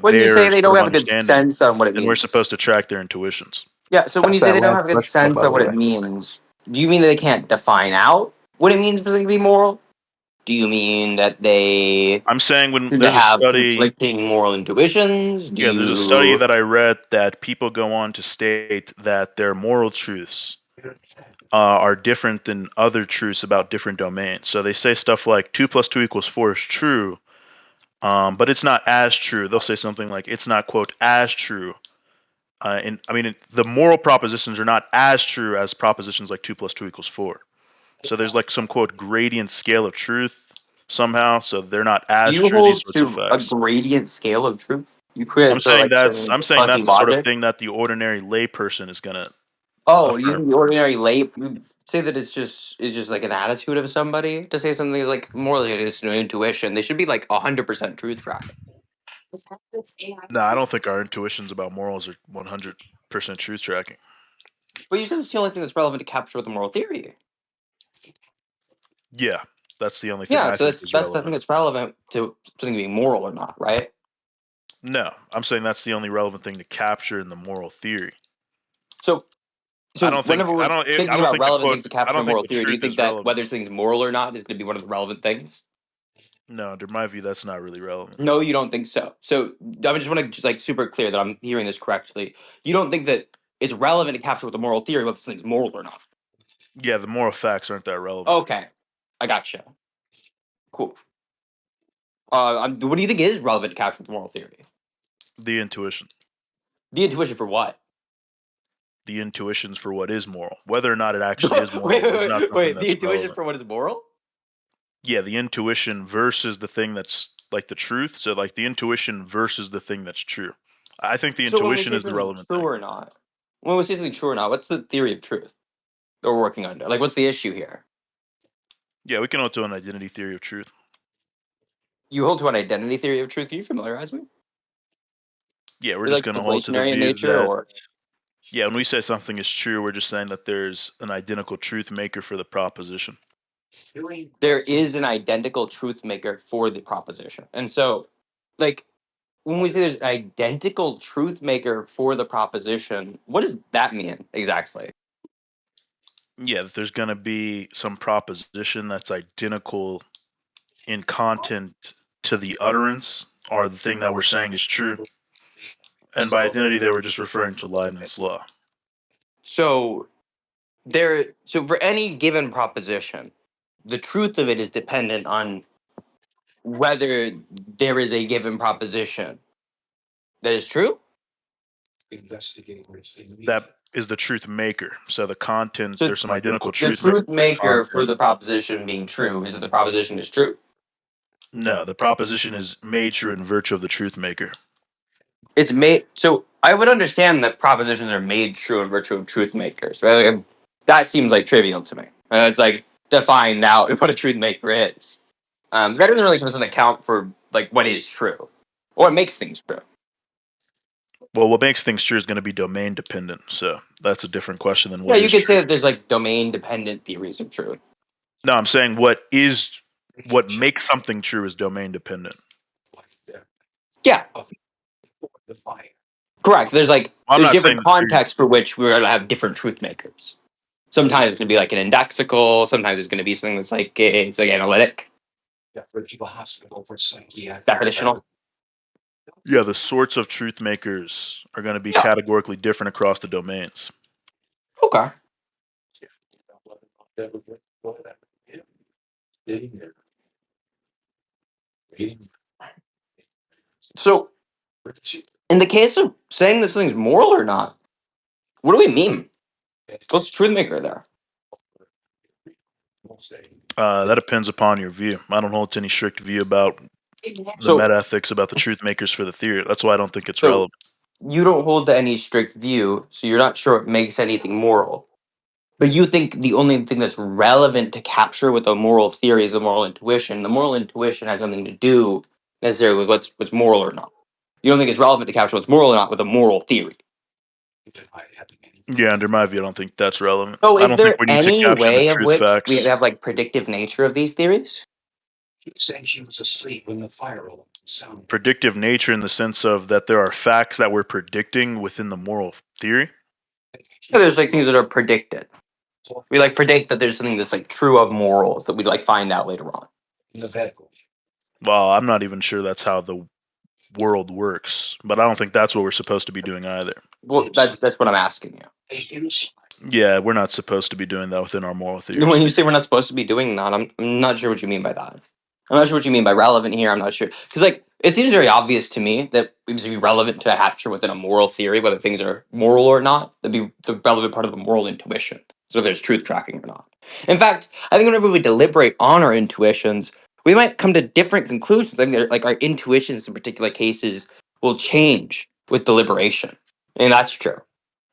When you say their they sort don't of have a good understanding, sense on what it and we're means. supposed to track their intuitions. Yeah, so when you That's say that they don't last have a good question, sense by of the what it way. means, do you mean that they can't define out what it means for something to be moral? Do you mean that they I'm saying when seem to there's a have study, conflicting moral intuitions? Do yeah, there's a study you? that I read that people go on to state that their moral truths are different than other truths about different domains. So they say stuff like 2 plus 2 equals 4 is true, but it's not as true. They'll say something like it's not, quote, as true. And I mean, the moral propositions are not as true as propositions like 2 plus 2 equals 4. So there's like some, quote, gradient scale of truth somehow. So they're not Do as you true, these hold sorts of to a facts. gradient scale of truth? You create for like some I'm saying fuzzy that's the sort of logic. thing that the ordinary layperson is gonna Oh, you affirm. think the ordinary lay you say that it's just like an attitude of somebody to say something is like more like it's an intuition. They should be like 100% truth tracking. No, I don't think our intuitions about morals are 100% truth tracking. But you said it's the only thing that's relevant to capture with the moral theory. Yeah, that's the only thing Yeah, I so think that's is that's the thing relevant. that's relevant to something being moral or not, right? No, I'm saying that's the only relevant thing to capture in the moral theory. So I so don't think whenever we're I thinking don't about think the relevant quote things to I capture don't in think moral the theory, do you truth think is that relevant. whether something's moral or not is going to be one of the relevant things? No, under my view, that's not really relevant. No, you don't think so. So I just want to just like super clear that I'm hearing this correctly. You don't think that it's relevant to capture with the moral theory whether something's moral or not. Yeah, the moral facts aren't that relevant. Okay, I gotcha. Cool. What do you think is relevant to capture with the moral theory? The intuition. The intuition for what? The intuitions for what is moral. Whether or not it wait, actually is moral wait, is not wait, something wait. The that's intuition relevant. for what is moral? Yeah, the intuition versus the thing that's like the truth. So like the intuition versus the thing that's true. I think the So when we intuition say is the something's relevant true thing. or not, when we say something true or not, what's the theory of truth that we're working under? Like, what's the issue here? Yeah, we can hold to an identity theory of truth. You hold to an identity theory of truth. Can you familiarize me? Yeah, we're Is it just like going to hold to the deflationary in view nature, that or yeah, when we say something is true, we're just saying that there's an identical truth maker for the proposition. there is an identical truth maker for the proposition? And so, like, when we say there's an identical truth maker for the proposition, what does that mean exactly? Yeah, that there's going to be some proposition that's identical in content to the utterance or the thing that we're saying is true. And by identity, they were just referring to Leibniz law. So so for any given proposition, the truth of it is dependent on whether there is a given proposition that is true. That is the truth maker. So the content, So there's some identical the truth maker truth in maker for content. the proposition being true is that the proposition is true. No, the proposition is made true in virtue of the truth maker. It's made so I would understand that propositions are made true in virtue of truth makers. Right? Like, that seems like trivial to me. It's like define out what a truth maker is. That doesn't really give us an account for like what is true or what makes things true. Well, what makes things true is going to be domain dependent. So that's a different question than Yeah, what you is could say true. that there's like domain dependent theories of truth. No, I'm saying what makes something true is domain dependent. Yeah, correct. I'm There's not different saying that theory. contexts for which we're gonna have different truth makers. Sometimes it's gonna be like an indexical. Sometimes it's gonna be something that's like it's like analytic, definitional. Yeah, the sorts of truth makers are going to be Yeah. categorically different across the domains. Okay. So in the case of saying this thing's moral or not, what do we mean? What's the truth maker there? That depends upon your view. I don't hold to any strict view about the So meta ethics about the truth makers for the theory. That's why I don't think it's so relevant. you don't hold to any strict view, so you're not sure it makes anything moral. But you think the only thing that's relevant to capture with a moral theory is the moral intuition. The moral intuition has nothing to do necessarily with what's moral or not. You don't think it's relevant to capture what's moral or not with a moral theory. Yeah, under my view, I don't think that's relevant. So I is don't think there we need to any capture the way of truth which we facts. have like predictive nature of these theories? Predictive nature in the sense of that there are facts that we're predicting within the moral theory. Yeah, there's like things that are predicted. We like predict that there's something that's like true of morals that we'd like find out later on. Well, I'm not even sure that's how the world works, but I don't think that's what we're supposed to be doing either. Well, that's what I'm asking you. Yeah, we're not supposed to be doing that within our moral When theories. you say we're not supposed to be doing that, I'm not sure what you mean by that. I'm not sure what you mean by relevant here. I'm not sure because like it seems very obvious to me that it would be relevant to capture within a moral theory whether things are moral or not. That'd be the relevant part of the moral intuition. So there's truth tracking or not. In fact, I think whenever we deliberate on our intuitions, we might come to different conclusions. I mean, like our intuitions in particular cases will change with deliberation, and that's true.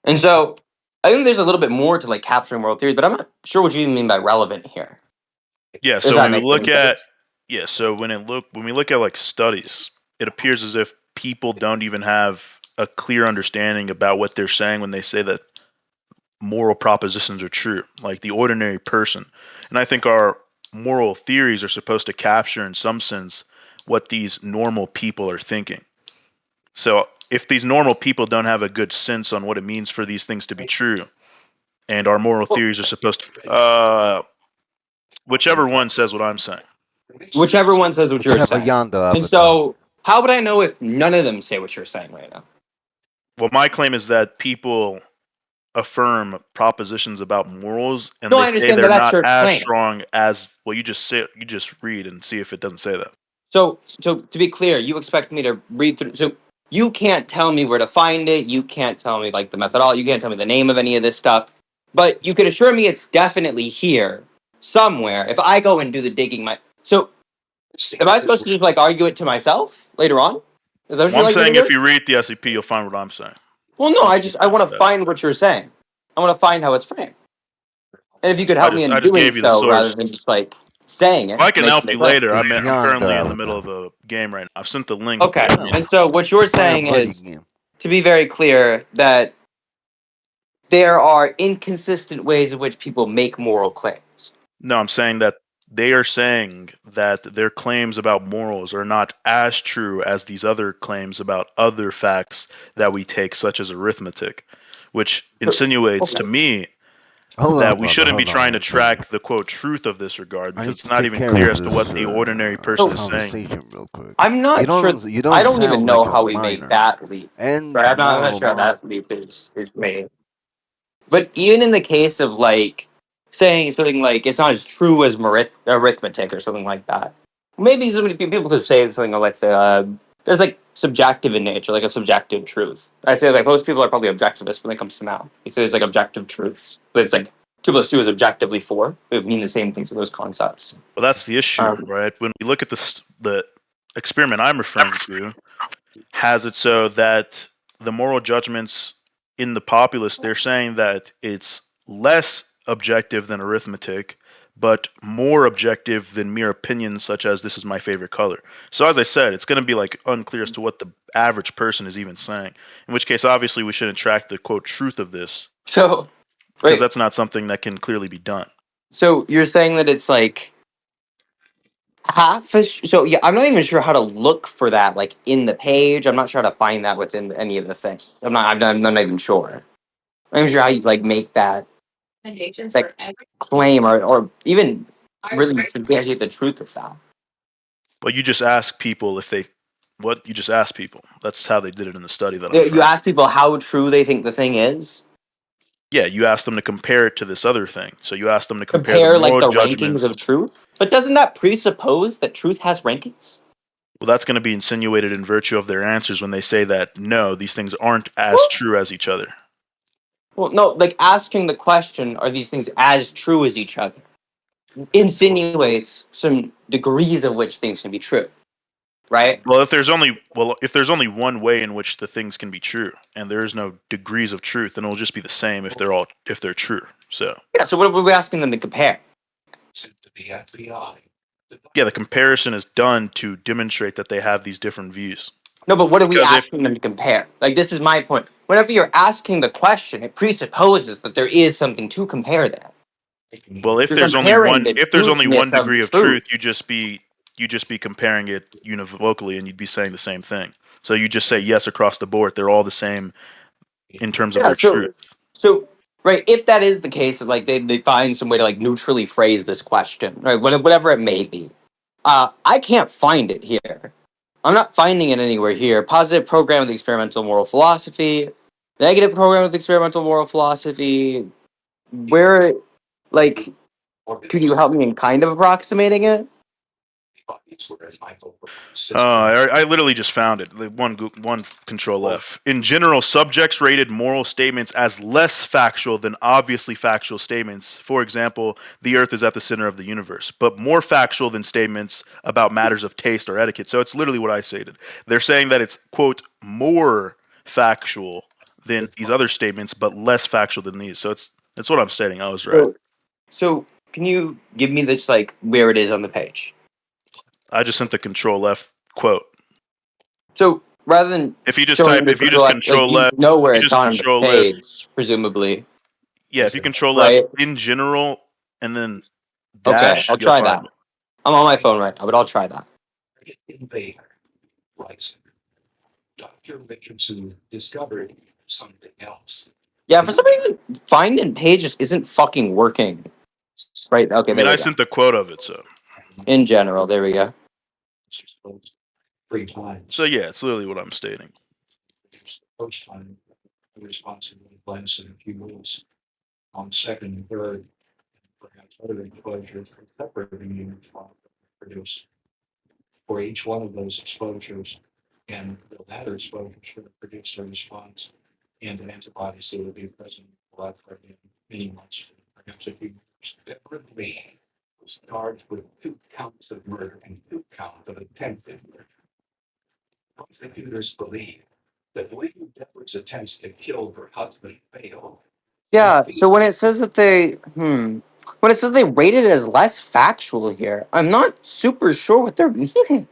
And so I think there's a little bit more to like capturing moral theories, but I'm not sure what you even mean by relevant here. Yeah, If so that when we makes any look at sense. so when we look at like studies, it appears as if people don't even have a clear understanding about what they're saying when they say that moral propositions are true, like the ordinary person. And I think our moral theories are supposed to capture in some sense what these normal people are thinking. So if these normal people don't have a good sense on what it means for these things to be true, and our moral Well, theories are supposed to, whichever one says what I'm saying. whichever one says what you're Whichever saying. yonder And avatar. so how would I know if none of them say what you're saying right now? Well, my claim is that people affirm propositions about morals, and No, they I say understand that they're that's not your as claim. strong as well. You just say you just read and see if it doesn't say that. So to be clear, you expect me to read through. So you can't tell me where to find it. You can't tell me like the methodology. You can't tell me the name of any of this stuff. But you can assure me it's definitely here somewhere. If I go and do the digging, so am I supposed to just like argue it to myself later on? Is that what Well, you'd I'm like me to saying do? if you read the SCP, you'll find what I'm saying. Well, no. I'm I specific want with to that. find what you're saying. I want to find how it's framed. And if you could help me I in just doing gave you the so, rather source. than just like saying it, Well, I can makes help me you clear. later. It's I'm yonder currently in the middle avatar. of a game right now. I've sent the link. Okay. But, And so what you're Fire saying buddy is, game. to be very clear, that there are inconsistent ways in which people make moral claims. no, I'm saying that they are saying that their claims about morals are not as true as these other claims about other facts that we take, such as arithmetic, which So, insinuates okay. to me Hold that on, we brother. shouldn't be Hold on trying to one second. track the quote truth of this regard I because need it's to not take even care clear of as to this what the ordinary person So is saying. conversation real quick. I'm not sure. You I don't don't even sound know like a how we make minor that leap. and Right? I'm not moral sure how mod. that leap is made. But even in the case of like saying something like it's not as true as arithmetic or something like that, maybe so many people could say something like say there's like subjective in nature, like a subjective truth. I say like most people are probably objectivists when it comes to math. They say there's like objective truths, but it's like 2 + 2 is objectively 4. It would mean the same things to those concepts. Well, that's the issue, Um, right? When we look at the experiment I'm referring to, has it so that the moral judgments in the populace, they're saying that it's less objective than arithmetic, but more objective than mere opinions such as this is my favorite color. So as I said, it's going to be like unclear as to what the average person is even saying. In which case, obviously, we shouldn't track the quote truth of this so because wait, that's not something that can clearly be done. so you're saying that it's like half a so yeah, I'm not even sure how to look for that like in the page. I'm not sure how to find that within any of the things. I'm not even sure. I'm not even sure how you like make that claim or even really substantiate the truth of that. But you just ask people if they what you just ask people. That's how they did it in the study that I'm You referring to. ask people how true they think the thing is. Yeah, you ask them to compare it to this other thing. So you ask them to compare the Compare like moral the rankings judgments. of truth. But doesn't that presuppose that truth has rankings? Well, that's going to be insinuated in virtue of their answers when they say that no, these things aren't as Well, true as each other. well, no, like asking the question, are these things as true as each other? Insinuates some degrees of which things can be true, right? Well, if there's only one way in which the things can be true, and there is no degrees of truth, then it'll just be the same if they're true. So Yeah, so what are we asking them to compare? yeah, the comparison is done to demonstrate that they have these different views. No, but what are we Because if asking them to compare? Like, this is my point. Whenever you're asking the question, it presupposes that there is something to compare there. well, You're comparing the if there's only one truthness of degree of truth, you truths. just be you'd just be comparing it univocally, and you'd be saying the same thing. So you just say yes across the board. They're all the same in terms of Yeah, their truth. so right, if that is the case, like they find some way to like neutrally phrase this question, right? Whatever it may be. I can't find it here. I'm not finding it anywhere here. Positive program with experimental moral philosophy, negative program with experimental moral philosophy. Where, like, could you help me in kind of approximating it? I literally just found it. One control F. In general, subjects rated moral statements as less factual than obviously factual statements. For example, the Earth is at the center of the universe, but more factual than statements about matters of taste or etiquette. So it's literally what I stated. They're saying that it's quote more factual than these other statements, but less factual than these. So that's what I'm stating. I was right. So can you give me this like where it is on the page? I just sent the control F quote. So rather than If you just showing type, me the if you just control, like control you F, know if where you it's just on the control F, page, presumably, yeah, if you control F right? in general and then Okay, dash, I'll you'll try find that. it. I'm on my phone right now, but I'll try that. Yeah, for some reason, find in pages isn't fucking working. Right? Okay, I mean, there we I go. sent the quote of it, so In general, there we go. yeah, it's literally what I'm stating. Yeah, so when it says that when it says they rated it as less factual here, I'm not super sure what they're meaning.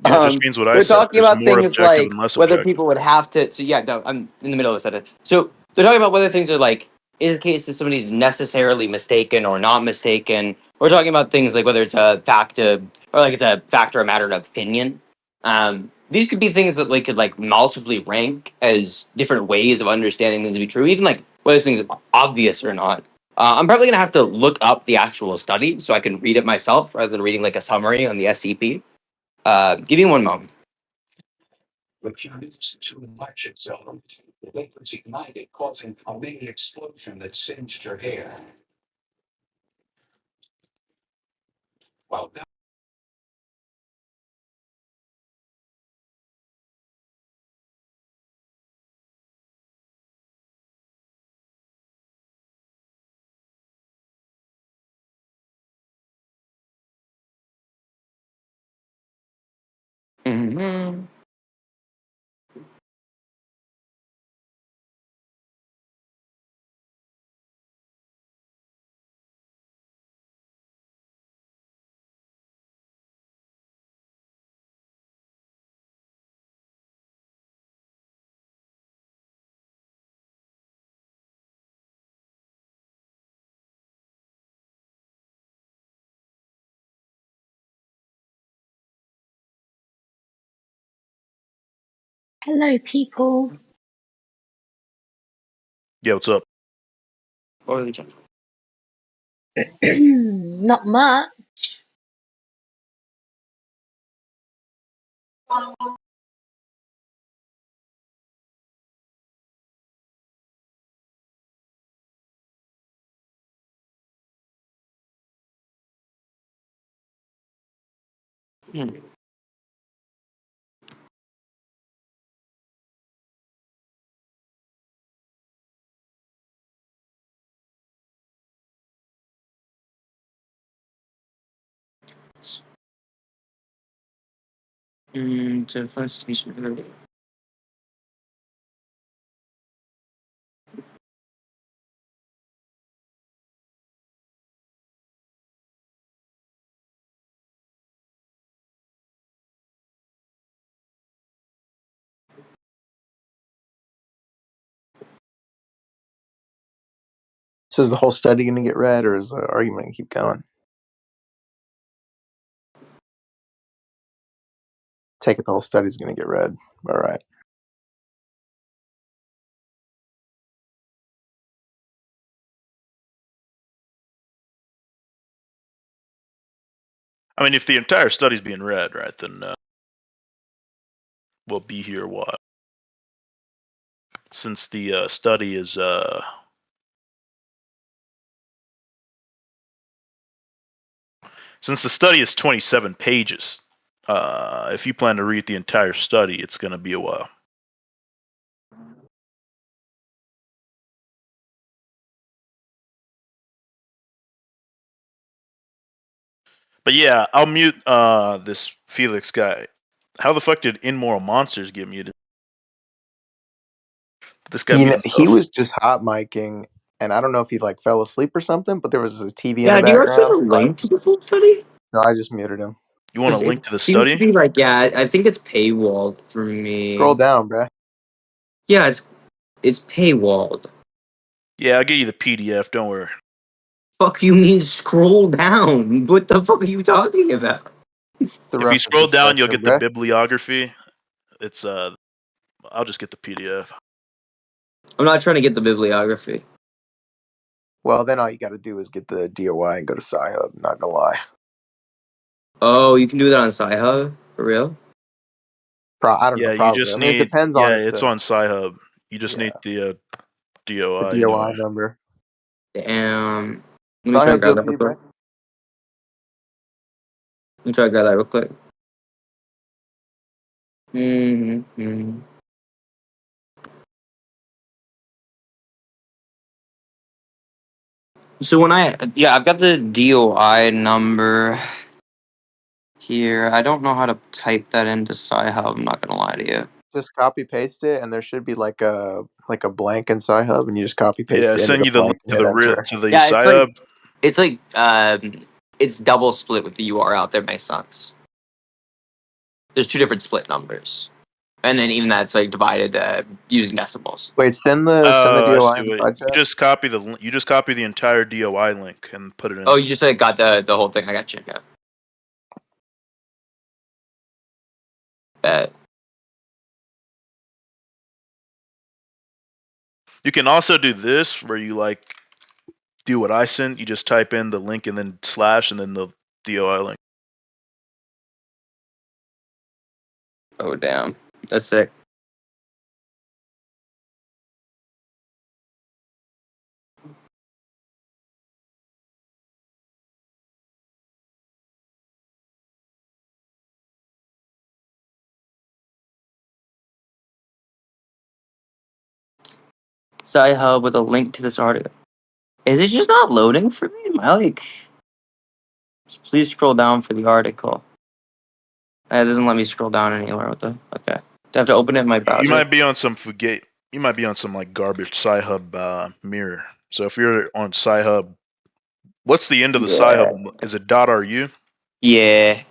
Yeah, it just means what I They're said. talking There's about more things objective like and less whether objective. people would have to. So yeah, no, I'm in the middle of the sentence. So they're talking about whether things are like is the case that somebody's necessarily mistaken or not mistaken. We're talking about things like whether it's a fact or like it's a fact or a matter of opinion. These could be things that like could like multiply rank as different ways of understanding things to be true. Even like whether things are obvious or not. I'm probably gonna have to look up the actual study so I can read it myself rather than reading like a summary on the SCP. Give me one moment. Mhm. Hello, people. Yeah, what's up? What were they talking Not much. Hmm. To first station. So is the whole study going to get read, or is the argument going to keep going? take it the whole study's going to get read. All right. I mean, if the entire study's being read, right, then we'll be here a while. Since the study is since the study is 27 pages, if you plan to read the entire study, it's going to be a while. But yeah, I'll mute this Felix guy. How the fuck did Immoral Monsters get muted? Did this guy mute He himself? was just hot micing, and I don't know if he like fell asleep or something, but there was a TV in Yeah, the do you guys have background. a link to this whole study? No, I just muted him. You want a 'Cause link it to the seems to study? be like, yeah, I think it's paywalled for me. Scroll down, bruh. Yeah, it's paywalled. Yeah, I'll get you the PDF. Don't worry. Fuck you mean scroll down? What the fuck are you talking about? The If you scroll references down, you'll section, get the bruh. bibliography. It's I'll just get the PDF. I'm not trying to get the bibliography. Well, then all you got to do is get the DOI and go to Sci-Hub. Not gonna lie. Oh, you can do that on Sci-Hub? For real? I don't know. Yeah, you Probably. I just mean, it need. depends on Yeah, if it's on Sci-Hub. You just need the the DOI DOI anyway. number. Damn. Let me try and Sci-Hub's grab that OP, real bruh. quick. Let me try and grab that real quick. Mm-hmm. So when I've got the DOI number here. I don't know how to type that into Sci-Hub. I'm not gonna lie to you. Just copy paste it, and there should be like a blank in Sci-Hub, and you just copy paste Yeah, the end of send the you the link blank and hit enter. to the Yeah, Sci-Hub. it's like it's double split with the URL. That makes sense. There's two different split numbers, and then even that's like divided using decimals. Wait, send the Oh, I DOI in see. the Wait, side you chat. just copy the entire DOI link and put it in. Oh, you just like got the whole thing. I got you. Yeah. Bet. You can also do this where you like do what I sent. You just type in the link and then slash and then the DOI link. Oh damn, that's sick. Sci-Hub with a link to this article. Is it just not loading for me? Am I like? Please scroll down for the article. It doesn't let me scroll down anywhere. What the? Okay. Do I have to open it in my browser? You might be on some Fugate. You might be on some like garbage Sci-Hub mirror. So if you're on Sci-Hub, what's the end of the Sci-Hub? Is it .ru? Yeah.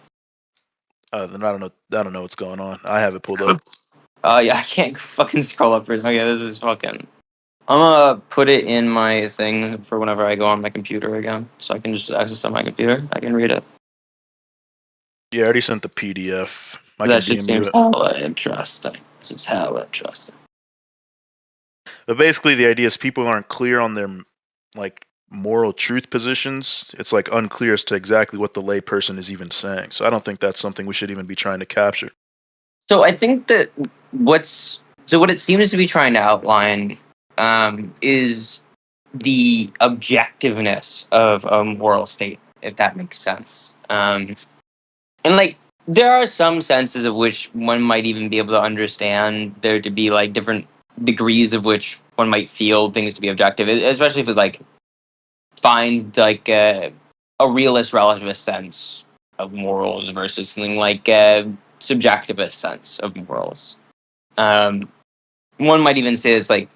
Then I don't know what's going on. I have it pulled up. Yeah, I can't fucking scroll up for it. Okay, this is fucking. I'm gonna put it in my thing for whenever I go on my computer again, so I can just access it on my computer. I can read it. Yeah, I already sent the PDF. I That can shit DM you seems it. hella interesting. This is hella interesting. But basically, the idea is people aren't clear on their like moral truth positions. It's like unclear as to exactly what the layperson is even saying. So I don't think that's something we should even be trying to capture. So I think that what it seems to be trying to outline is the objectiveness of a moral state, if that makes sense. And like there are some senses of which one might even be able to understand there to be like different degrees of which one might feel things to be objective, especially if it like find like a realist relativist sense of morals versus something like a subjectivist sense of morals. Um, One might even say it's like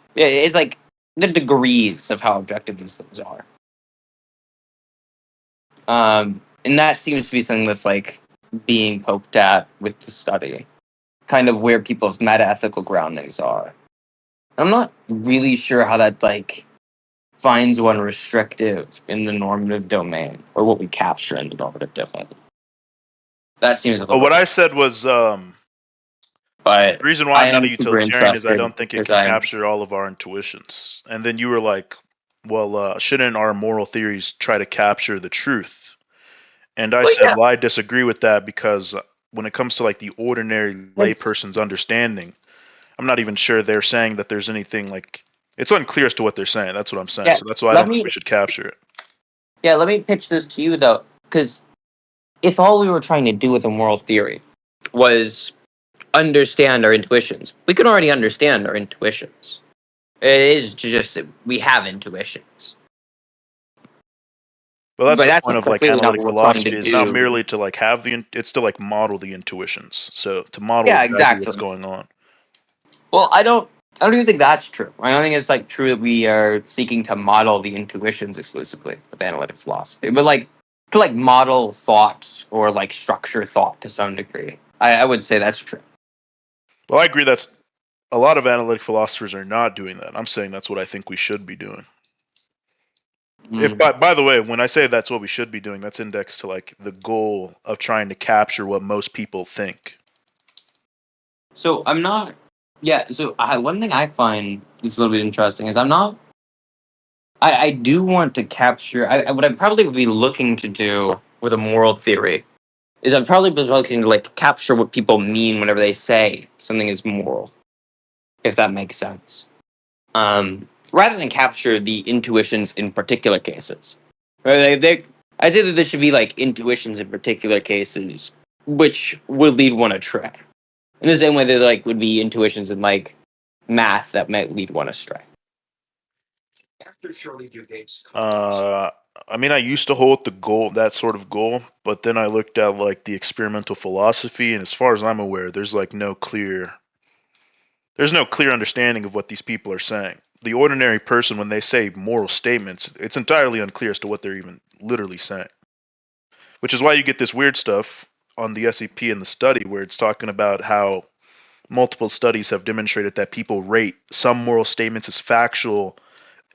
the degrees of how objective these things are. And that seems to be something that's like being poked at with the study, kind of where people's meta ethical groundings are. I'm not really sure how that like finds one restrictive in the normative domain or what we capture in the normative domain. That seems a Oh, little what I bit. said was But The reason why I I'm not a am super utilitarian is I interested don't think it because can I'm capture all of our intuitions. And then you were like, well, shouldn't our moral theories try to capture the truth? And I well, said, yeah. well, I disagree with that because when it comes to like the ordinary That's, layperson's understanding, I'm not even sure they're saying that there's anything like it's unclear as to what they're saying. That's what I'm saying. yeah. So that's why I Let don't think me we should capture it. let me pitch this to you though, because if all we were trying to do with a moral theory was understand our intuitions, we can already understand our intuitions. It is just that we have intuitions, Well, that's but the that's point of like clearly not analytic what we're trying to philosophy is not do. merely to like have it's to like model the intuitions. So to model Yeah, exactly what's exactly. going on. Well, I don't even think that's true. I don't think it's like true that we are seeking to model the intuitions exclusively with analytic philosophy, but like to like model thoughts or like structure thought to some degree. I would say that's true. Well, I agree that's a lot of analytic philosophers are not doing that. I'm saying that's what I think we should be doing. If Mm. by the way, when I say that's what we should be doing, that's indexed to like the goal of trying to capture what most people think. So I'm not. Yeah. So one thing I find is a little bit interesting is I'm not. I do want to capture. What I probably would be looking to do with a moral theory is I'd probably be looking to like capture what people mean whenever they say something is moral, if that makes sense. Rather than capture the intuitions in particular cases. Right? I'd say that there should be like intuitions in particular cases, which would lead one astray. In the same way that like would be intuitions in like math that might lead one astray. Uh, I mean, I used to hold the goal, that sort of goal, but then I looked at like the experimental philosophy, and as far as I'm aware, there's no clear understanding of what these people are saying. The ordinary person, when they say moral statements, it's entirely unclear as to what they're even literally saying. Which is why you get this weird stuff on the SEP in the study where it's talking about how multiple studies have demonstrated that people rate some moral statements as factual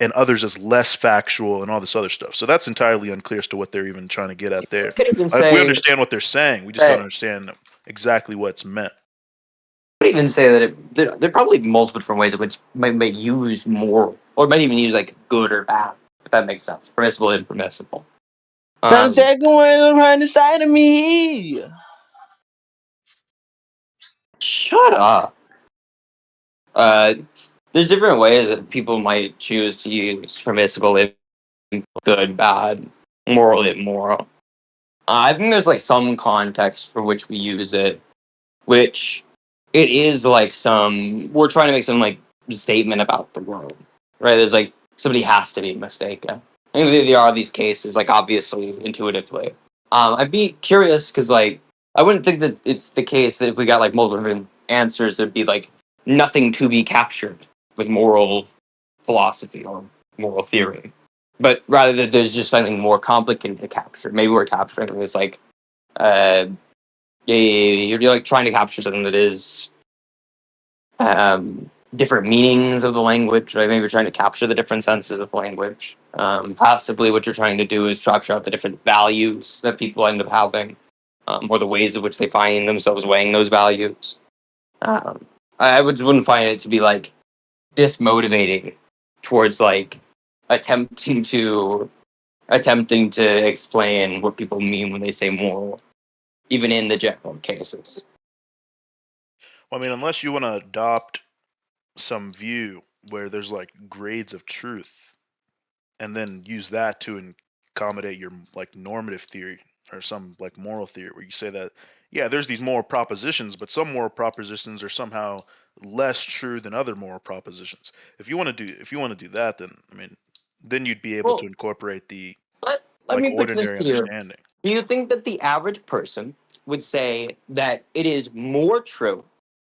and others as less factual and all this other stuff. So that's entirely unclear as to what they're even trying to get at there. I could even Like, we say understand what they're saying, we just don't that understand exactly what's meant. I could even say that there are probably multiple different ways in which might use moral or might even use like good or bad, if that makes sense. Permissible, impermissible. Trying to Um, take away behind the side of me. Shut up. Uh, there's different ways that people might choose to use permissible, good, bad, moral, immoral. I think there's like some context for which we use it, which it is like we're trying to make some like statement about the world, right? There's like somebody has to be mistaken. I think there are these cases, like obviously intuitively. I'd be curious because like I wouldn't think that it's the case that if we got like multiple different answers, there'd be like nothing to be captured with moral philosophy or moral theory, but rather that there's just something more complicated to capture. Maybe we're capturing this like uh, you're like trying to capture something that is different meanings of the language, right? Maybe you're trying to capture the different senses of the language. Possibly what you're trying to do is capture out the different values that people end up having, or the ways in which they find themselves weighing those values. Um, wouldn't find it to be like dismotivating towards like attempting to attempting to explain what people mean when they say moral, even in the general cases. Well, I mean, unless you want to adopt some view where there's like grades of truth and then use that to accommodate your like normative theory or some like moral theory where you say that yeah there's these moral propositions but some moral propositions are somehow less true than other moral propositions. If you want to do that, then I mean then you'd be able to Well, incorporate the let like me pitch this ordinary to you. understanding. Do you think that the average person would say that it is more true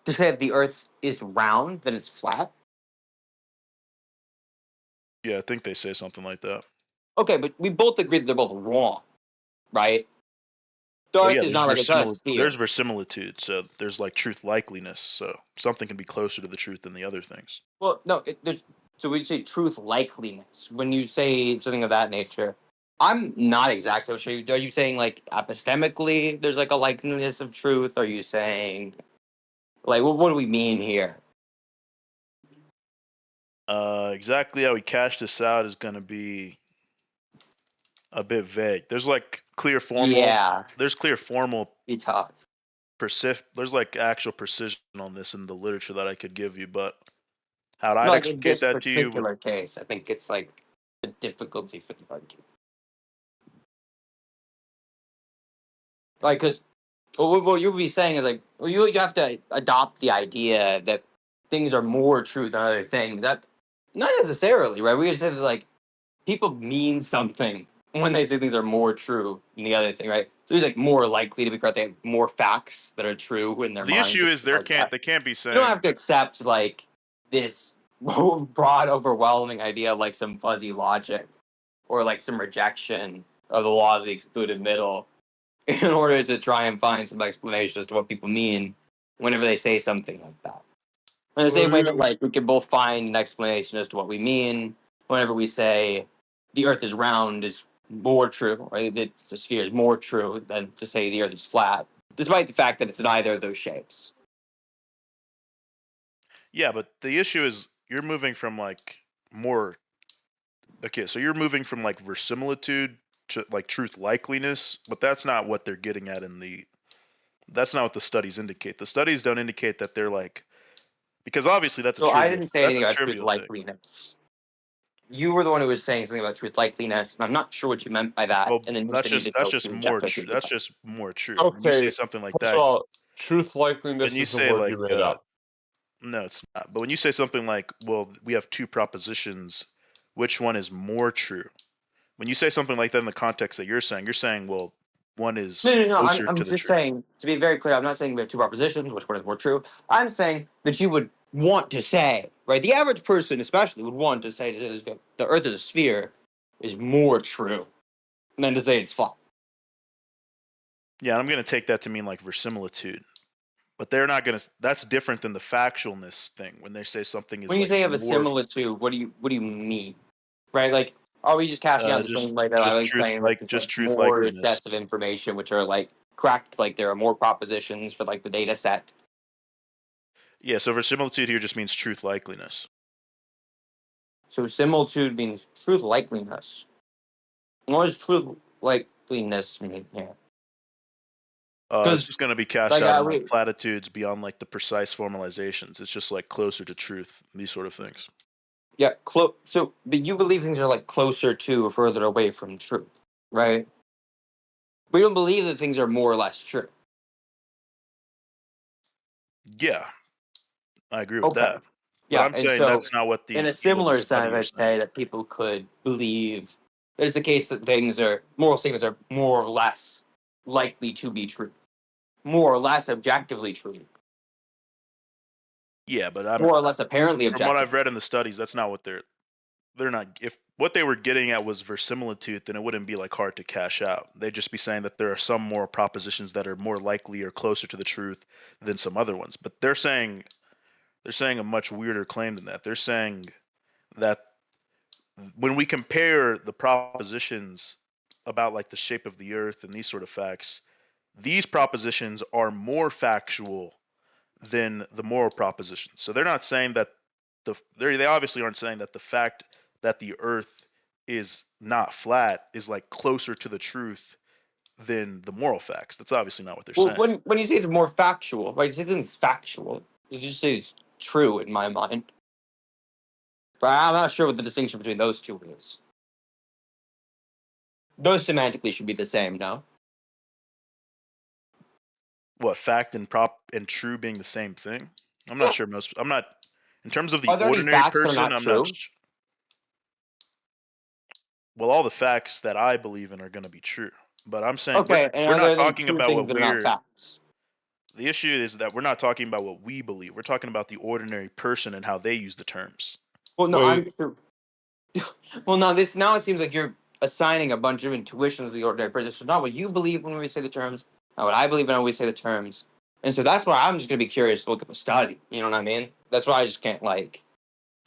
to say that the Earth is round than it's flat? Yeah, I think they say something like that. Okay, but we both agree that they're both wrong, right? The Well, Earth yeah, is not like it's not a sphere. there's verisimilitude, so there's like truth likeliness, so something can be closer to the truth than the other things. Well, no, there's so we say truth likeliness when you say something of that nature. I'm not exactly sure. Are you saying like epistemically there's like a likeliness of truth? Are you saying Like, what do we mean here? Exactly how we cash this out is going to be a bit vague. There's like clear formal. Yeah, There's clear formal. be tough. There's like actual precision on this in the literature that I could give you, but how I'd Like in explicate this that to you would. particular case, I think it's like a difficulty for the argument. Like, because what you'll be saying is like, well, you have to adopt the idea that things are more true than other things. That not necessarily, right? We just say that like people mean something when they say things are more true than the other thing, right? So he's like more likely to be correct. They have more facts that are true in their The mind. issue Just is like that. they can't be You don't have saying. to accept like this broad, overwhelming idea of like some fuzzy logic or like some rejection of the law of the excluded middle in order to try and find some explanation as to what people mean whenever they say something like that. In the same way that like we can both find an explanation as to what we mean whenever we say the Earth is round is more true, or that the sphere is more true than to say the Earth is flat, despite the fact that it's neither of those shapes. Yeah, but the issue is you're moving from like more. Okay, so you're moving from like verisimilitude to like truth likeliness, but that's not what they're getting at in the. That's not what the studies indicate. The studies don't indicate that they're like because obviously So I didn't say that's anything a about truth trivial thing. likeliness. You were the one who was saying something about truth likeliness, and I'm not sure what you meant by that. Well, And then you said you that's distilled just to more reject what you that's meant. just more true. When you say Okay, something like first of that, all, truth when likeliness you is a say word like you made up. no, it's not. But when you say something like, well, we have two propositions, which one is more true? When you say something like that in the context that you're saying, well, one No, is no, no. closer I'm to the just truth. saying, to be very clear, I'm not saying we have two propositions, which one is more true. I'm saying that you would want to say, right? The average person, especially, would want to say that the Earth is a sphere is more true than to say it's flat. Yeah, I'm going to take that to mean like verisimilitude. But they're not going to. That's different than the factualness thing. When they say something is When you like say have a more, similitude, what do you mean? Right? Like, are we just cashing out the same way that I was saying that there's just like truth more likeliness. sets of information which are like correct, like there are more propositions for like the data set. Yeah, so verisimilitude here just means truth likeliness. So similitude means truth likeliness. What does truth likeliness mean here? It's Because just going to be cashed like out in like we platitudes beyond like the precise formalizations. It's just like closer to truth, these sort of things. yeah, so but you believe things are like closer to or further away from truth, right? We don't believe that things are more or less true. Yeah, I agree with Okay. that. But Yeah, I'm and saying so that's not what in the a people in the similar study sense, are I'd saying. say that people could believe that it's the case that things are moral statements are more or less likely to be true, more or less objectively true, Yeah, but more or less apparently from what I've objective. read in the studies, that's not what they're not. If what they were getting at was verisimilitude, then it wouldn't be like hard to cash out. They'd just be saying that there are some more propositions that are more likely or closer to the truth than some other ones. But they're saying a much weirder claim than that. They're saying that when we compare the propositions about like the shape of the earth and these sort of facts, these propositions are more factual than the moral propositions. So they're not saying that they obviously aren't saying that the fact that the earth is not flat is like closer to the truth than the moral facts. That's obviously not what they're Well, saying. when you say it's more factual, right? It isn't factual. You just say it's true in my mind. But I'm not sure what the distinction between those two is. Those semantically should be the same, no? What fact and prop and true being the same thing? I'm not Yeah. sure most. I'm not in terms of the Are there any ordinary facts that are person. not I'm not. true? Well, all the facts that I believe in are going to be true. But I'm saying Okay, and we're are not there then talking true about things what that are not we're. facts? The issue is that we're not talking about what we believe. We're talking about the ordinary person and how they use the terms. Well, no, Wait, well, no. This now it seems like you're assigning a bunch of intuitions to the ordinary person. This is not what you believe when we say the terms. Not what I believe when we say the terms. And so that's why I'm just gonna be curious to look at the study. You know what I mean? That's why I just can't like.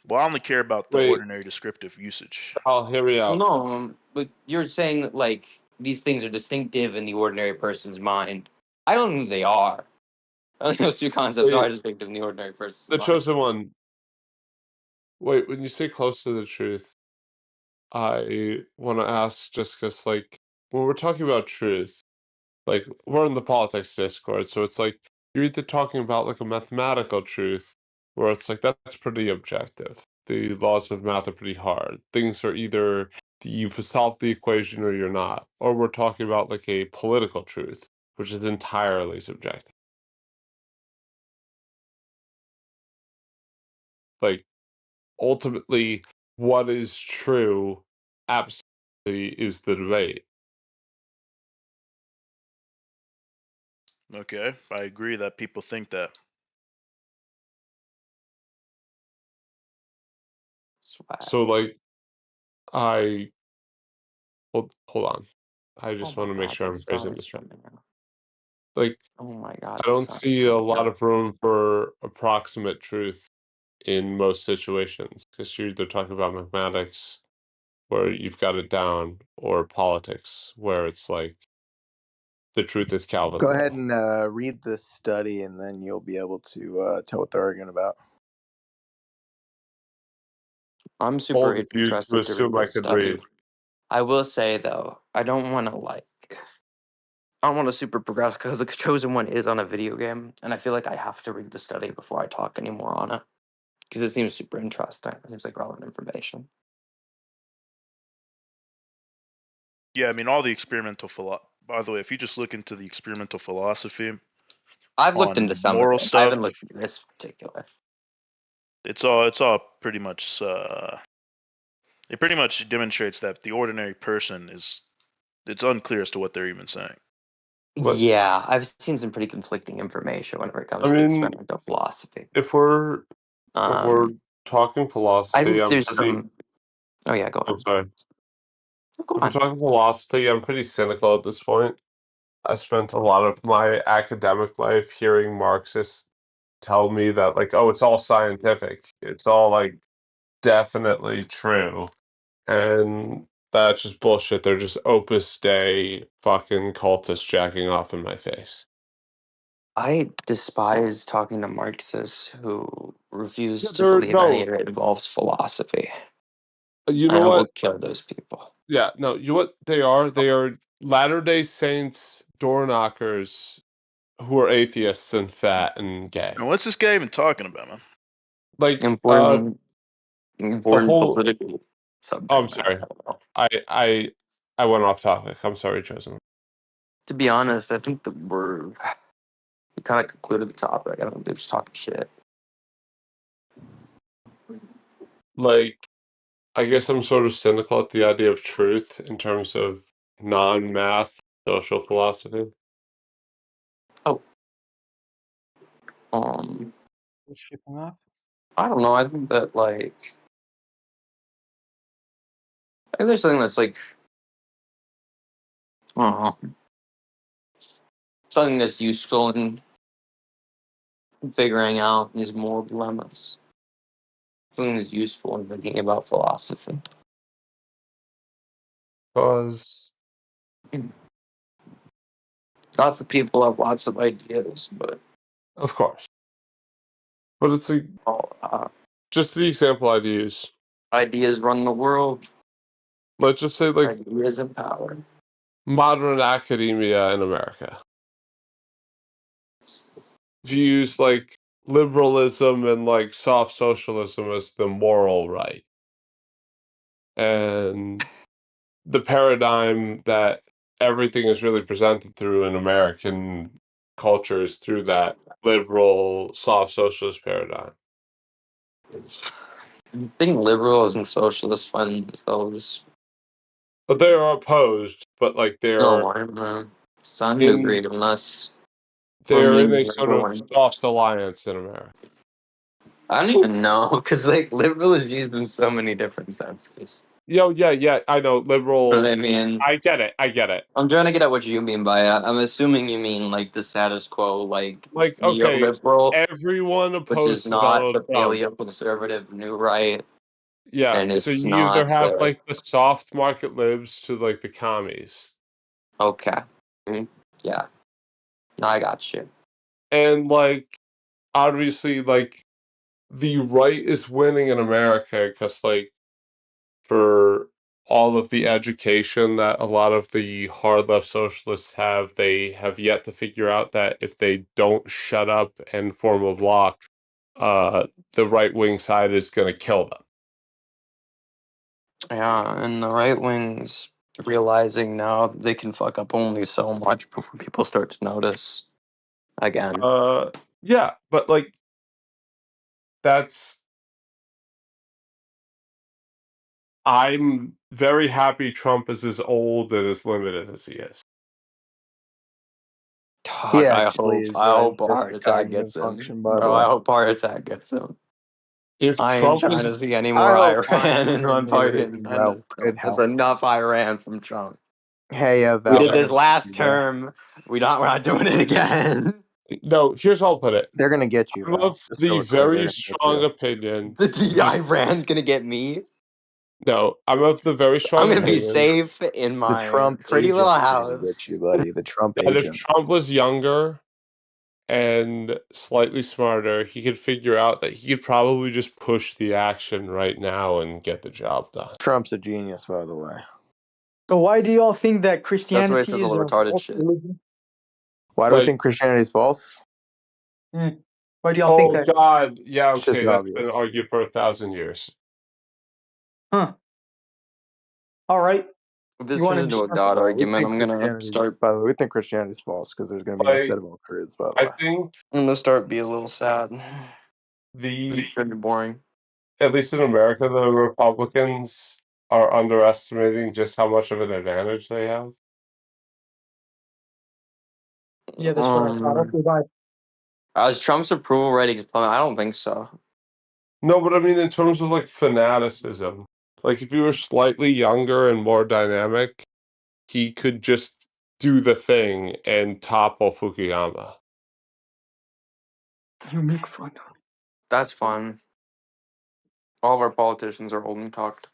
Well, I only care about the wait, ordinary descriptive usage. I'll hear me Well, out. no, but you're saying that like these things are distinctive in the ordinary person's mind. I don't think they are. I think those two concepts are distinct in the ordinary person's The mind. chosen one. Wait, when you say close to the truth, I want to ask just because, like, when we're talking about truth, like, we're in the politics Discord, so it's like you're either talking about like a mathematical truth, where it's like that's pretty objective. The laws of math are pretty hard. Things are either you've solved the equation or you're not. Or we're talking about like a political truth, which is entirely subjective. Like, ultimately, what is true absolutely is the debate. Okay, I agree that people think that. Swag. So, like, hold on. I just Oh want my to make god, sure the I'm sun phrasing is this right. shining now. Like, Oh my god, I the don't sun is see a shining lot now. of room for approximate truth in most situations because you're either talking about mathematics where you've got it down or politics where it's like the truth is Calvin Go ahead law. and read this study, and then you'll be able to tell what they're arguing about. I'm super Bold of you to interested to read assume I this could study. read. I will say though, I don't want to super progress because the chosen one is on a video game, and I feel like I have to read the study before I talk anymore on it because it seems super interesting. It seems like relevant information. Yeah, I mean, all the experimental by the way, if you just look into the experimental philosophy I've looked on into some of moral it. I stuff, haven't looked into this particular. it's all pretty much it pretty much demonstrates that the ordinary person it's unclear as to what they're even saying. But Yeah, I've seen some pretty conflicting information whenever it comes I to mean, experimental philosophy. if we're talking I philosophy, think I'm there's pretty. some. Oh yeah, go I'm on. sorry. Go If we're on. talking philosophy, I'm pretty cynical at this point. I spent a lot of my academic life hearing Marxists tell me that, like, oh, it's all scientific. It's all, like, definitely true. And that's just bullshit. They're just Opus Dei fucking cultists jacking off in my face. I despise talking to Marxists who refuse Yeah, to believe any of it involves philosophy. you know I will what? kill those people. Yeah, no, you know what they are? They are Latter-day Saints door knockers who are atheists and fat and gay. And what's this guy even talking about, man? Like, Important, the important whole. political Oh, I'm subject matter. sorry. I went off topic. I'm sorry, Chosen. To be honest, I think we kind of concluded the topic. I think they're just talking shit. Like, I guess I'm sort of cynical at the idea of truth in terms of non-math social philosophy. Oh, I don't know. I think that I think there's something that's I don't know, something that's useful in figuring out these moral dilemmas. Something that's useful in thinking about philosophy. Because, Lots of people have lots of ideas, but of course. But it's like, just the example I'd use. ideas run the world. Let's just say, like, Ideas in power. modern academia in America views, like, liberalism and, like, soft socialism as the moral right. And the paradigm that everything is really presented through in American culture is through that liberal, soft socialist paradigm. I think liberals and socialists find themselves. But they are opposed, but like No, I'm to some degree, in unless for they're me, in a sort number of one. soft alliance in America. I don't even know because liberal is used in so many different senses. Yeah, I know, But liberal. I mean, I get it. I'm trying to get at what you mean by it. I'm assuming you mean like the status quo, like Like, okay, neoliberal, everyone which is opposed to not Donald the Trump. paleo-conservative new right, Yeah, and so it's you either not have the like the soft market libs to like the commies. okay. Mhm. Yeah, no, I got you. And like obviously like the right is winning in America because like for all of the education that a lot of the hard left socialists have, they have yet to figure out that if they don't shut up and form a block, the right wing side is going to kill them. Yeah, and the right wing's realizing now that they can fuck up only so much before people start to notice again. Yeah, but like that's. I'm very happy Trump is as old and as limited as he is. God, He I actually hope is I hope a heart perfect attack cognitive gets him. function, by the Bro, I way. hope a heart attack gets him. If I ain't Trump trying to was, see any I more hope Iran Biden in one certainly is fucking. in good There's health. enough Iran from Trump. Hey, We Val, did they're this gonna get last you, bro. term. We're not doing it again. no, here's how I'll put it. They're gonna get you, I'm Val. of Just so the we're clear, they're very gonna get strong you. opinion The that Iran's gonna get me. no, I'm of the very I'm strong gonna be opinion safe in The my Trump pretty little agents are gonna get house. you, buddy. The Trump that if agent. Trump was younger and slightly smarter, he could figure out that he could probably just push the action right now and get the job done. Trump's a genius, by the way. So why do y'all think that That's why he says Christianity all is the a retarded false shit. religion? Why do I Like, think Christianity is false? Why do y'all think oh that? God, yeah, It's just okay, that's been obvious. argued for 1,000 years. Huh. All right. If this You want turns to into a discuss? God We argument, think Christianity's, start. by the way, we think Christianity is false because there's gonna be no set Like, of all truths, by the I way. think I'm gonna start being a little sad. the It's gonna be boring. at least in America, the Republicans are underestimating just how much of an advantage they have. Yeah, that's what I thought. Okay, bye. As Trump's approval ratings plummet, I don't think so. No, but I mean, in terms of like fanaticism, like if you were slightly younger and more dynamic, he could just do the thing and topple Fukuyama. You make fun. That's fun. All of our politicians are old and cocked.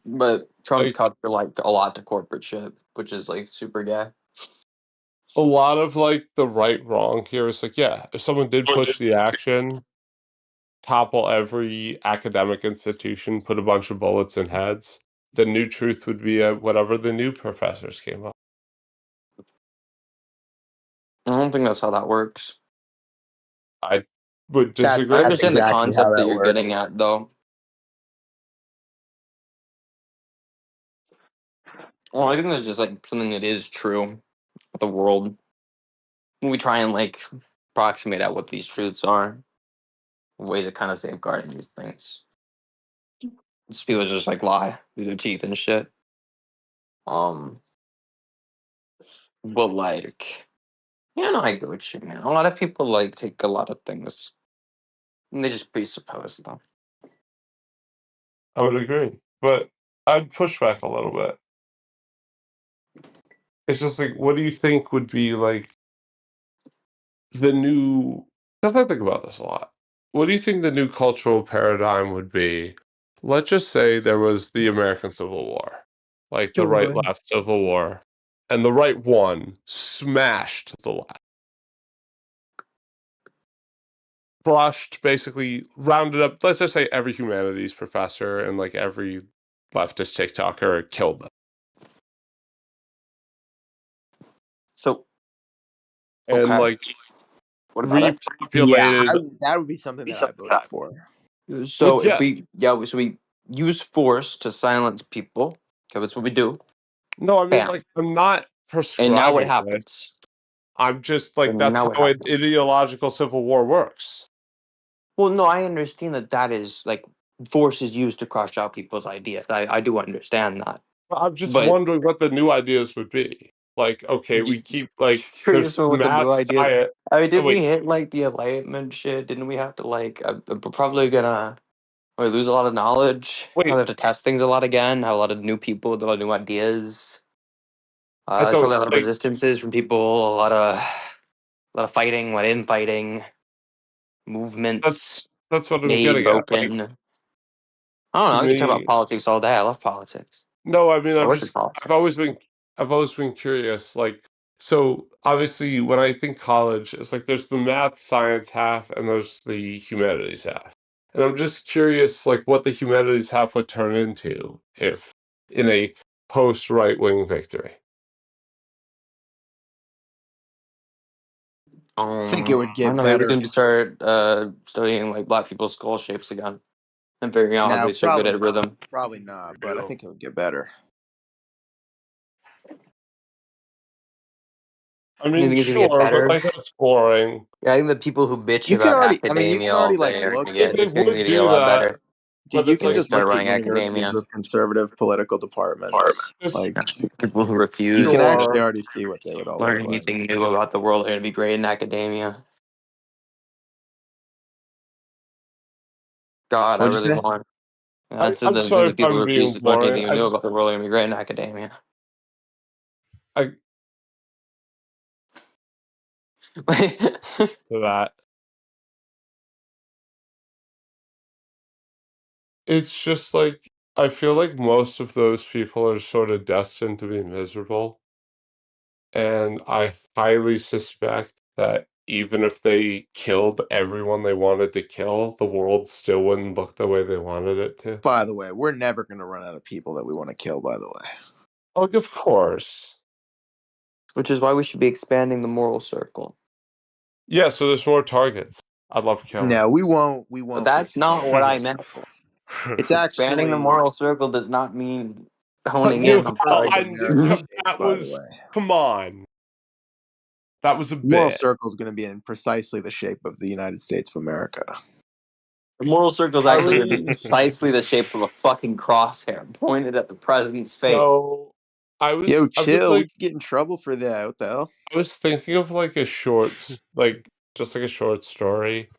But Trump's Like cocked for like a lot to corporate shit, which is like super gay. a lot of like the right wrong here is like, yeah, if someone did push the action, topple every academic institution, put a bunch of bullets in heads, the new truth would be whatever the new professors came up. I don't think that's how that works. I would That's I disagree. that's understand the exactly how concept that that you're getting works. at, though. Well, I think that's just like something that is true with the world. We try and like approximate at what these truths are, ways of kind of safeguarding these things. Just people just like lie through their teeth and shit. Um, but like, yeah, no, I get what you mean. A lot of people like take a lot of things and they just presuppose them. I would agree, but I'd push back a little bit. It's just like, what do you think would be like the new? Because I think about this a lot. What do you think the new cultural paradigm would be? Let's just say there was the American Civil War, like the Go right ahead. left Civil War, and the right won, smashed the left, brushed, basically rounded up. Let's just say every humanities professor and like every leftist TikToker killed them. So, And okay, like what about it? Yeah, repopulated. that would be something that I voted for. Well, So if yeah, we use force to silence people, okay, that's what we do. no, I mean, Bam. like, I'm not And now what prescribing this. happens? I'm just like, And that's now what how an happens? ideological civil war works. Well, no, I understand that that is like force is used to crush out people's ideas. I do understand that. I'm just But wondering what the new ideas would be. Like, okay, we do, keep, like, curious there's about what the mass new ideas. diet. I mean, Oh, did we wait, hit like the enlightenment shit? Didn't we have to like? We're probably gonna lose a lot of knowledge. Probably wait, have to test things a lot again. Have a lot of new people, a lot of new ideas. I There's thought, probably a lot of like, resistances from people. A lot of fighting, a lot of infighting, that's, movements that's what I'm made, getting at. Like, broken. I don't to know. I could talk about me, politics all day. I love politics. no, I mean, I work in I've always politics. been, I've always been curious. Like, So obviously, when I think college, it's like there's the math science half and there's the humanities half. And I'm just curious, like, what the humanities half would turn into if in a post right wing victory. I think it would I get don't know. Maybe we better. can start studying like black people's skull shapes again and figuring out how No, they so good probably at not. rhythm. Probably not, but I Deal. think it would get better. I You mean, think it's gonna get sure, but better? like that's boring. Yeah, I think the people who bitch You can about already, I mean, you academia can all already like day are look gonna They, get at, they it's gonna would get a do lot that, better but dude, you it's can when like we just start look at running universities academia. with conservative political departments. this Like, People who you refuse can actually sure. already see what they would all learn look like. anything new about the world are gonna be great in academia. God, I What'd you really say? want. That's I'm sorry the if people who I'm refuse being to learn boring. anything new about the world are gonna be great in academia. I to that. It's just like I feel like most of those people are sort of destined to be miserable. And I highly suspect that even if they killed everyone they wanted to kill, the world still wouldn't look the way they wanted it to. By the way, we're never going to run out of people that we want to kill, by the way. Like, of course. Which is why we should be expanding the moral circle. Yeah, so there's more targets. I'd love killing. No, we won't. We But won't. that's not what I meant. It's Expanding the actually moral circle does not mean But honing more in dude, on circles I in targets. America's knew shape, that by the was. way. Come on. That was a Moral bit. circle is going to be in precisely the shape of the United States of America. The moral circle is I actually gonna be mean, precisely the shape of a fucking crosshair pointed at the president's face. so Yo, I was chill. We like, could get in trouble for that. What the hell? I was thinking of like a short, like just like a short story.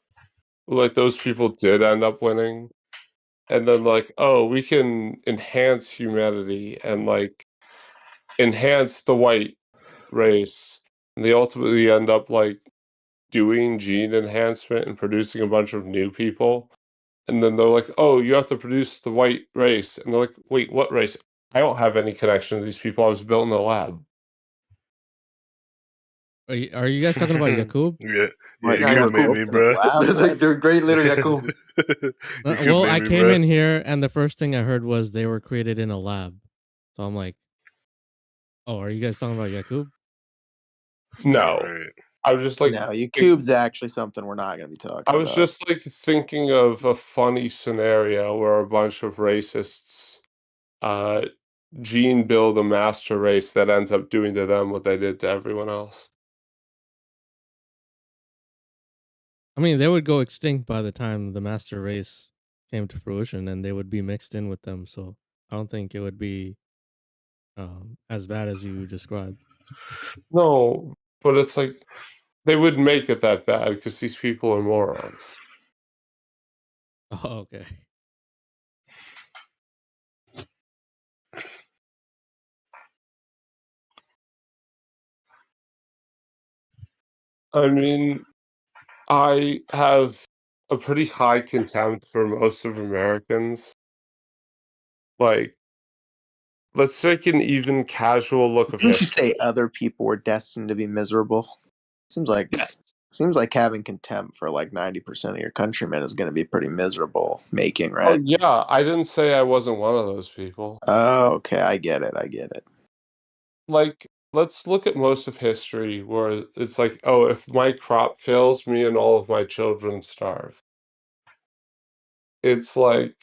Like those people did end up winning, and then like, oh, we can enhance humanity and like enhance the white race, and they ultimately end up like doing gene enhancement and producing a bunch of new people. And then they're like, oh, you have to produce the white race. And they're like, wait, what race? I don't have any connection to these people. I was built in the lab. Are you guys talking about Yakub? Yeah, What, yeah, Yeah, you were Yakub made Yakub. me, built in a bro. lab? What? They're great leader, Yakub. Yakub Well, made I me, came bro. in here and the first thing I heard was they were created in a lab. So I'm like, oh, are you guys talking about Yakub? No. Right. I was just like, No, Yacoub's actually something we're not going to be I talking was about. just like thinking of a funny scenario where a bunch of racists uh, gene build a master race that ends up doing to them what they did to everyone else. I mean, they would go extinct by the time the master race came to fruition, and they would be mixed in with them. So I don't think it would be as bad as you described. No, but it's like they wouldn't make it that bad because these people are morons. Oh, okay. I mean, I have a pretty high contempt for most of Americans. Like, let's take an even casual look of Didn't you say history. other people were destined to be miserable? Seems like having contempt for like 90% of your countrymen is going to be pretty miserable making, Oh right? yeah, I didn't say I wasn't one of those people. Oh, okay, I get it. I get it. Like, let's look at most of history where it's like, oh, if my crop fails, me and all of my children starve. It's like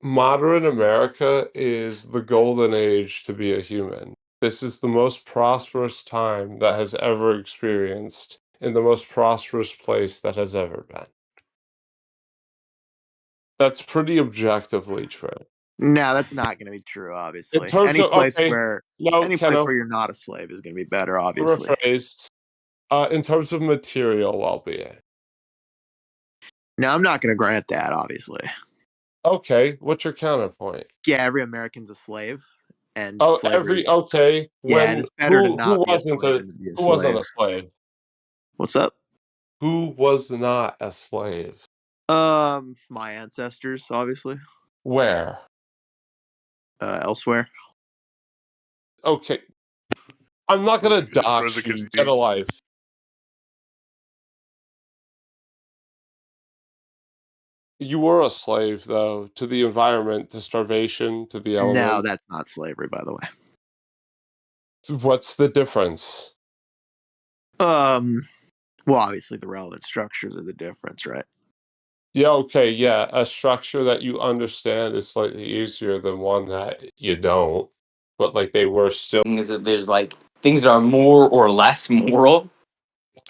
modern America is the golden age to be a human. This is the most prosperous time that has ever experienced in the most prosperous place that has ever been. That's pretty objectively true. No, that's not going to be true. In Obviously, terms of, okay, no, any place Keno, where you're not a slave is going to be better. Obviously, rephrased. In terms of material well-being. no, I'm not going to grant that. Obviously, Okay, what's your counterpoint? yeah, every American's a slave, and Oh, slavery is okay. yeah, and When it's better to who not be a wasn't slave a than to be a who wasn't slave. a slave? What's up? Who was not a slave? My ancestors, obviously, Where? elsewhere. Okay, I'm not gonna dox you. Get a life. You were a slave, though, to the environment, to starvation, to the No, elements. that's not slavery, by the way. What's the difference? Well, obviously the relevant structures are the difference, right? Yeah, okay, yeah. A structure that you understand is slightly easier than one that you don't. But like they were still Is that there's like things that are more or less moral.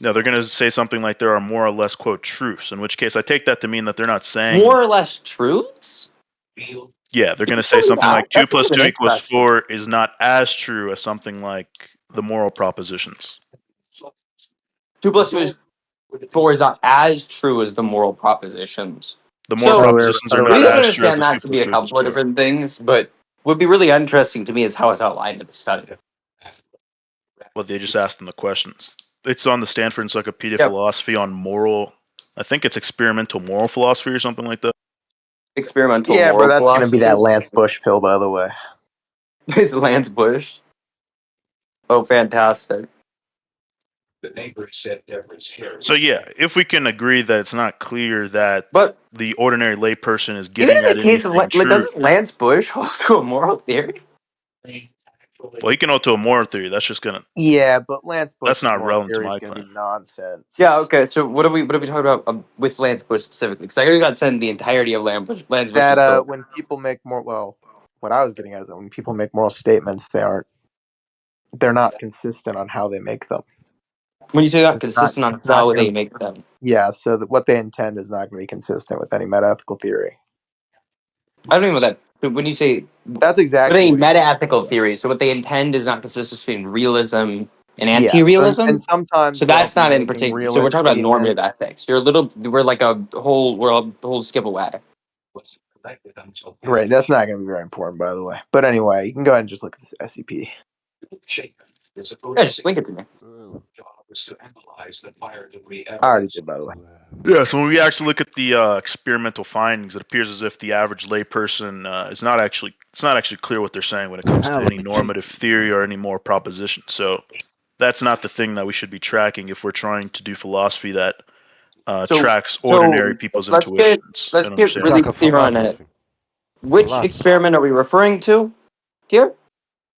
No, they're going to say something like there are more or less, quote, truths, in which case I take that to mean that they're not saying. More or less truths? Yeah, they're You going can to say say something that. like 2 That's plus even 2 equals interesting. 4 is not as true as something like the moral propositions. 2 plus 2 is 4 is not as true as the moral propositions. The moral So propositions are By the way, not we can as true as understand the 2 that to plus be a 2 equals couple of 4. different things, but what would be really interesting to me is how it's outlined in the study. Well, they just asked them the questions. It's on the Stanford Encyclopedia of Yep. Philosophy on moral. I think it's experimental moral philosophy or something like that. Experimental yeah, bro, moral that's gonna be that philosophy. Lance Bush pill, by the way. It's Lance Bush. Oh, fantastic. So yeah, if we can agree that it's not clear that But the ordinary layperson is even getting in the at case of anything true, doesn't Lance Bush hold to a moral theory? well, he can hold to a moral theory. That's just gonna. Yeah, but Lance That's Bush's not moral relevant to theory is my gonna be claim. nonsense. Yeah. Okay. So what are we talking about with Lance Bush specifically? Because I already got sent the entirety of Lance Bush's book. When people make what I was getting at is that when people make moral statements, they're not consistent on how they make them. When you say that, It's not consistent on it's not how gonna they make them. yeah, so what they intend is not gonna be consistent with any metaethical theory. I don't even know that. But when you say That's with exactly any what you meta-ethical theory, so what they intend is not consistent between realism and yes, anti-realism. and sometimes So they'll that's be not in making particular. So we're realist talking about statements. normative ethics. We're a whole skip away. Right, that's not going to be very important, by the way. But anyway, you can go ahead and just look at this SCP. Yeah, just link it to me. I already did, by the way. Yeah, so when we actually look at the experimental findings, it appears as if the average layperson is not actually clear what they're saying when it comes to any normative theory or any more proposition. So that's not the thing that we should be tracking if we're trying to do philosophy that tracks ordinary people's intuitions let's and get understanding. really clear on it. Which experiment are we referring to here?